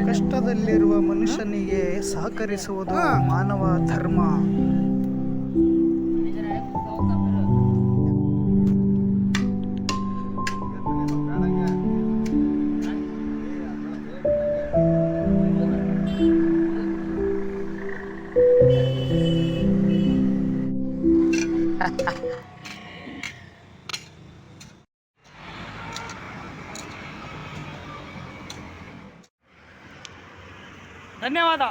ಕಷ್ಟದಲ್ಲಿರುವ ಮನುಷ್ಯನಿಗೆ ಸಹಕರಿಸುವುದು ಮಾನವ ಧರ್ಮ. धन्यवाद.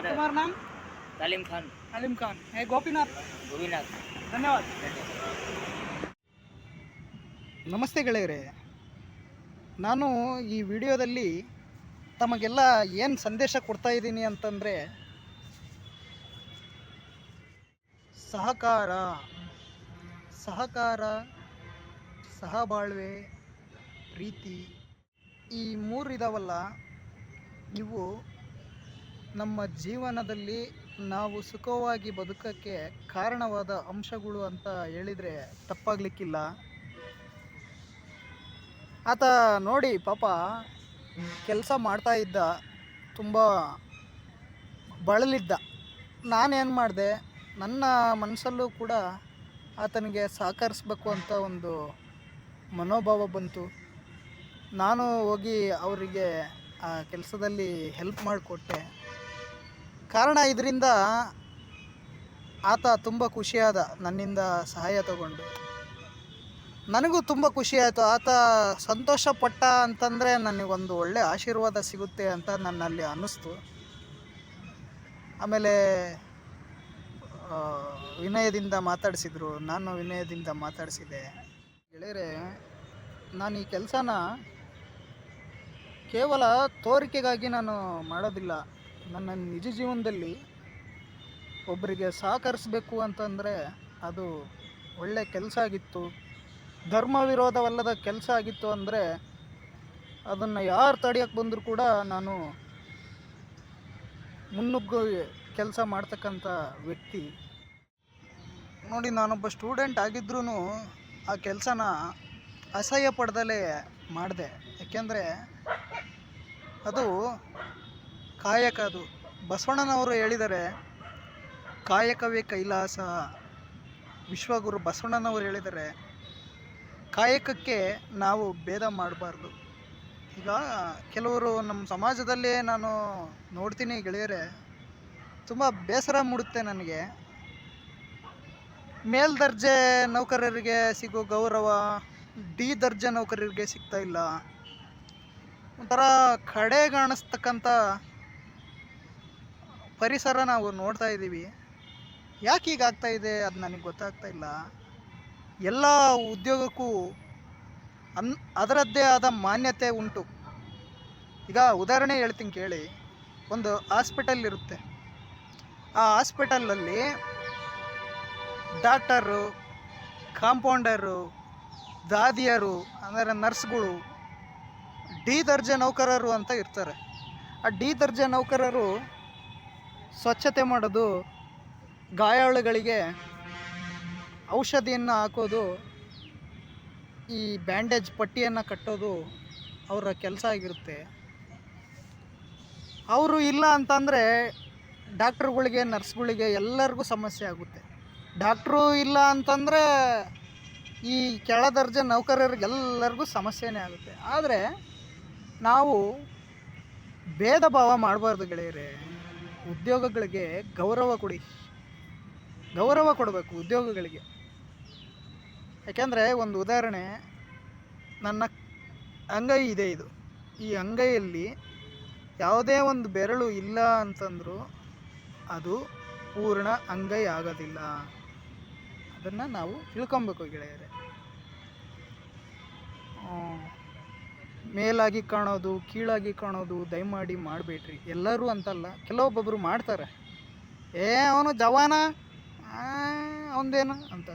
तुम्हारा नाम? तालिम खान. अलीम खान. है गोपीनाथ. ಧನ್ಯವಾದ. ನಮಸ್ತೆ ಗೆಳೆಯರೇ, ನಾನು ಈ ವಿಡಿಯೋದಲ್ಲಿ ತಮಗೆಲ್ಲ ಏನು ಸಂದೇಶ ಕೊಡ್ತಾ ಇದ್ದೀನಿ ಅಂತಂದರೆ, ಸಹಕಾರ, ಸಹಬಾಳ್ವೆ, ಪ್ರೀತಿ, ಈ ಮೂರು ಇದಾವಲ್ಲ, ಇವು ನಮ್ಮ ಜೀವನದಲ್ಲಿ ನಾವು ಸುಖವಾಗಿ ಬದುಕೋಕ್ಕೆ ಕಾರಣವಾದ ಅಂಶಗಳು ಅಂತ ಹೇಳಿದರೆ ತಪ್ಪಾಗಲಿಕ್ಕಿಲ್ಲ. ಆತ ನೋಡಿ ಪಾಪ ಕೆಲಸ ಮಾಡ್ತಾ ಇದ್ದ, ತುಂಬ ಬಳಲಿದ್ದ. ನಾನೇನು ಮಾಡಿದೆ, ನನ್ನ ಮನಸ್ಸಲ್ಲೂ ಕೂಡ ಆತನಿಗೆ ಸಹಕರಿಸ್ಬೇಕು ಅಂತ ಒಂದು ಮನೋಭಾವ ಬಂತು. ನಾನು ಹೋಗಿ ಅವರಿಗೆ ಆ ಕೆಲಸದಲ್ಲಿ ಹೆಲ್ಪ್ ಮಾಡಿಕೊಟ್ಟೆ. ಕಾರಣ ಇದರಿಂದ ಆತ ತುಂಬ ಖುಷಿಯಾದ, ನನ್ನಿಂದ ಸಹಾಯ ತಗೊಂಡು. ನನಗೂ ತುಂಬ ಖುಷಿಯಾಯಿತು. ಆತ ಸಂತೋಷಪಟ್ಟ ಅಂತಂದರೆ ನನಗೊಂದು ಒಳ್ಳೆ ಆಶೀರ್ವಾದ ಸಿಗುತ್ತೆ ಅಂತ ನನ್ನಲ್ಲಿ ಅನ್ನಿಸ್ತು. ಆಮೇಲೆ ವಿನಯದಿಂದ ಮಾತಾಡಿಸಿದ್ರು, ನಾನು ವಿನಯದಿಂದ ಮಾತಾಡಿಸಿದೆ. ಗೆಳೆಯರೇ, ನಾನು ಈ ಕೆಲಸನ ಕೇವಲ ತೋರಿಕೆಗಾಗಿ ನಾನು ಮಾಡೋದಿಲ್ಲ. ನನ್ನ ನಿಜ ಜೀವನದಲ್ಲಿ ಒಬ್ಬರಿಗೆ ಸಹಕರಿಸಬೇಕು ಅಂತಂದರೆ ಅದು ಒಳ್ಳೆ ಕೆಲಸ ಆಗಿತ್ತು, ಧರ್ಮ ವಿರೋಧವಲ್ಲದ ಕೆಲಸ ಆಗಿತ್ತು ಅಂದರೆ ಅದನ್ನು ಯಾರು ತಡೆಯೋಕ್ಕೆ ಬಂದರೂ ಕೂಡ ನಾನು ಮುನ್ನುಗ್ಗಿ ಕೆಲಸ ಮಾಡ್ತಕ್ಕಂಥ ವ್ಯಕ್ತಿ. ನೋಡಿ, ನಾನೊಬ್ಬ ಸ್ಟೂಡೆಂಟ್ ಆಗಿದ್ರೂ ಆ ಕೆಲಸನ ಅಸಹ್ಯ ಪಡ್ದಲೇ ಮಾಡಿದೆ. ಯಾಕೆಂದರೆ ಅದು ಕಾಯಕ. ಅದು ಬಸವಣ್ಣನವರು ಹೇಳಿದ್ದಾರೆ, ಕಾಯಕವೇ ಕೈಲಾಸ. ವಿಶ್ವಗುರು ಬಸವಣ್ಣನವರು ಹೇಳಿದ್ದಾರೆ, ಕಾಯಕಕ್ಕೆ ನಾವು ಭೇದ ಮಾಡಬಾರ್ದು. ಈಗ ಕೆಲವರು ನಮ್ಮ ಸಮಾಜದಲ್ಲಿ ನಾನು ನೋಡ್ತೀನಿ ಗೆಳೆಯರೇ, ತುಂಬ ಬೇಸರ ಮೂಡುತ್ತೆ ನನಗೆ. ಮೇಲ್ದರ್ಜೆ ನೌಕರರಿಗೆ ಸಿಗೋ ಗೌರವ ಡಿ ದರ್ಜೆ ನೌಕರರಿಗೆ ಸಿಗ್ತಾ ಇಲ್ಲ. ಒಂಥರ ಕಡೆಗಾಣಿಸ್ತಕ್ಕಂಥ ಪರಿಸರ ನಾವು ನೋಡ್ತಾ ಇದ್ದೀವಿ. ಯಾಕೆ ಹೀಗಾಗ್ತಾ ಇದೆ ಅದು ನನಗೆ ಗೊತ್ತಾಗ್ತಾ ಇಲ್ಲ. ಎಲ್ಲ ಉದ್ಯೋಗಕ್ಕೂ ಅದರದ್ದೇ ಆದ ಮಾನ್ಯತೆ ಉಂಟು. ಈಗ ಉದಾಹರಣೆ ಹೇಳ್ತೀನಿ ಕೇಳಿ. ಒಂದು ಹಾಸ್ಪಿಟಲ್ ಇರುತ್ತೆ. ಆ ಹಾಸ್ಪಿಟಲಲ್ಲಿ ಡಾಕ್ಟರು, ಕಾಂಪೌಂಡರು, ದಾದಿಯರು ಅಂದರೆ ನರ್ಸ್ಗಳು ಡಿ ದರ್ಜೆ ನೌಕರರು ಅಂತ ಇರ್ತಾರೆ. ಆ ಡಿ ದರ್ಜೆ ನೌಕರರು ಸ್ವಚ್ಛತೆ ಮಾಡೋದು, ಗಾಯಾಳುಗಳಿಗೆ ಔಷಧಿಯನ್ನು ಹಾಕೋದು, ಈ ಬ್ಯಾಂಡೇಜ್ ಪಟ್ಟಿಯನ್ನು ಕಟ್ಟೋದು ಅವರ ಕೆಲಸ ಆಗಿರುತ್ತೆ. ಅವರು ಇಲ್ಲ ಅಂತಂದರೆ ಡಾಕ್ಟ್ರುಗಳಿಗೆ, ನರ್ಸ್ಗಳಿಗೆ ಎಲ್ಲರಿಗೂ ಸಮಸ್ಯೆ ಆಗುತ್ತೆ. ಡಾಕ್ಟ್ರು ಇಲ್ಲ ಅಂತಂದರೆ ಈ ಕೆಳ ದರ್ಜೆ ನೌಕರರಿಗೆಲ್ಲರಿಗೂ ಸಮಸ್ಯೆನೇ ಆಗುತ್ತೆ. ಆದರೆ ನಾವು ಭೇದ ಭಾವ ಮಾಡಬಾರ್ದು ಗೆಳೆಯರೇ. ಉದ್ಯೋಗಗಳಿಗೆ ಗೌರವ ಕೊಡಬೇಕು ಉದ್ಯೋಗಗಳಿಗೆ. ಯಾಕೆಂದರೆ ಒಂದು ಉದಾಹರಣೆ, ನನ್ನ ಅಂಗೈ ಇದೆ. ಈ ಅಂಗೈಯಲ್ಲಿ ಯಾವುದೇ ಒಂದು ಬೆರಳು ಇಲ್ಲ ಅಂತಂದರೂ ಅದು ಪೂರ್ಣ ಅಂಗೈ ಆಗೋದಿಲ್ಲ. ಅದನ್ನು ನಾವು ತಿಳ್ಕೊಬೇಕು ಗೆಳೆಯರೇ. ಮೇಲಾಗಿ ಕಾಣೋದು, ಕೀಳಾಗಿ ಕಾಣೋದು ದಯಮಾಡಿ ಮಾಡಬೇಡ್ರಿ. ಎಲ್ಲರೂ ಅಂತಲ್ಲ, ಕೆಲವೊಬ್ಬೊಬ್ಬರು ಮಾಡ್ತಾರೆ. ಅವನು ಜವಾನ, ಅವನದೇನು ಅಂತ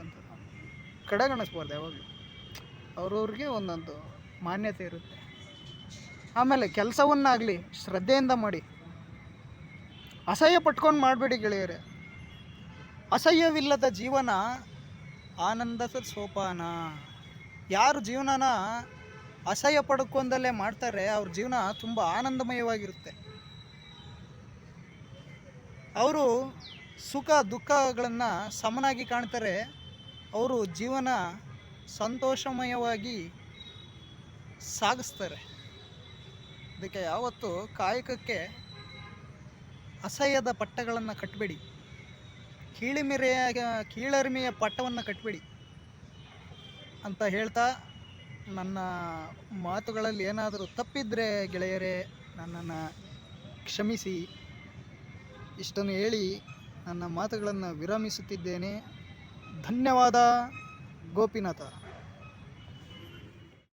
ಕಡೆಗಣಿಸ್ಬಾರ್ದು ಯಾವಾಗಲೂ. ಅವ್ರವ್ರಿಗೆ ಒಂದೊಂದು ಮಾನ್ಯತೆ ಇರುತ್ತೆ. ಆಮೇಲೆ ಕೆಲಸವನ್ನಾಗಲಿ ಶ್ರದ್ಧೆಯಿಂದ ಮಾಡಿ, ಅಸಹ್ಯ ಪಟ್ಕೊಂಡು ಮಾಡಬೇಡಿ ಗೆಳೆಯರೇ. ಅಸಹ್ಯವಿಲ್ಲದ ಜೀವನ ಆನಂದದ ಸೋಪಾನ. ಯಾರು ಜೀವನನ ಅಸಹ್ಯ ಪಡ್ಕೊಂಡಲ್ಲೇ ಮಾಡ್ತಾರೆ, ಅವ್ರ ಜೀವನ ತುಂಬ ಆನಂದಮಯವಾಗಿರುತ್ತೆ. ಅವರು ಸುಖ ದುಃಖಗಳನ್ನು ಸಮನಾಗಿ ಕಾಣ್ತಾರೆ. ಅವರು ಜೀವನ ಸಂತೋಷಮಯವಾಗಿ ಸಾಗಿಸ್ತಾರೆ. ಅದಕ್ಕೆ ಯಾವತ್ತೂ ಕಾಯಕಕ್ಕೆ ಅಸಹ್ಯದ ಪಟ್ಟಗಳನ್ನು ಕಟ್ಟಬೇಡಿ, ಕೀಳರಿಮೆಯ ಪಟ್ಟವನ್ನು ಕಟ್ಟಬೇಡಿ ಅಂತ ಹೇಳ್ತಾ, ನನ್ನ ಮಾತುಗಳಲ್ಲಿ ಏನಾದರೂ ತಪ್ಪಿದರೆ ಗೆಳೆಯರೇ ನನ್ನನ್ನು ಕ್ಷಮಿಸಿ. ಇಷ್ಟನ್ನು ಹೇಳಿ ನನ್ನ ಮಾತುಗಳನ್ನು ವಿರಮಿಸುತ್ತಿದ್ದೇನೆ. ಧನ್ಯವಾದ. ಗೋಪಿನಾಥ.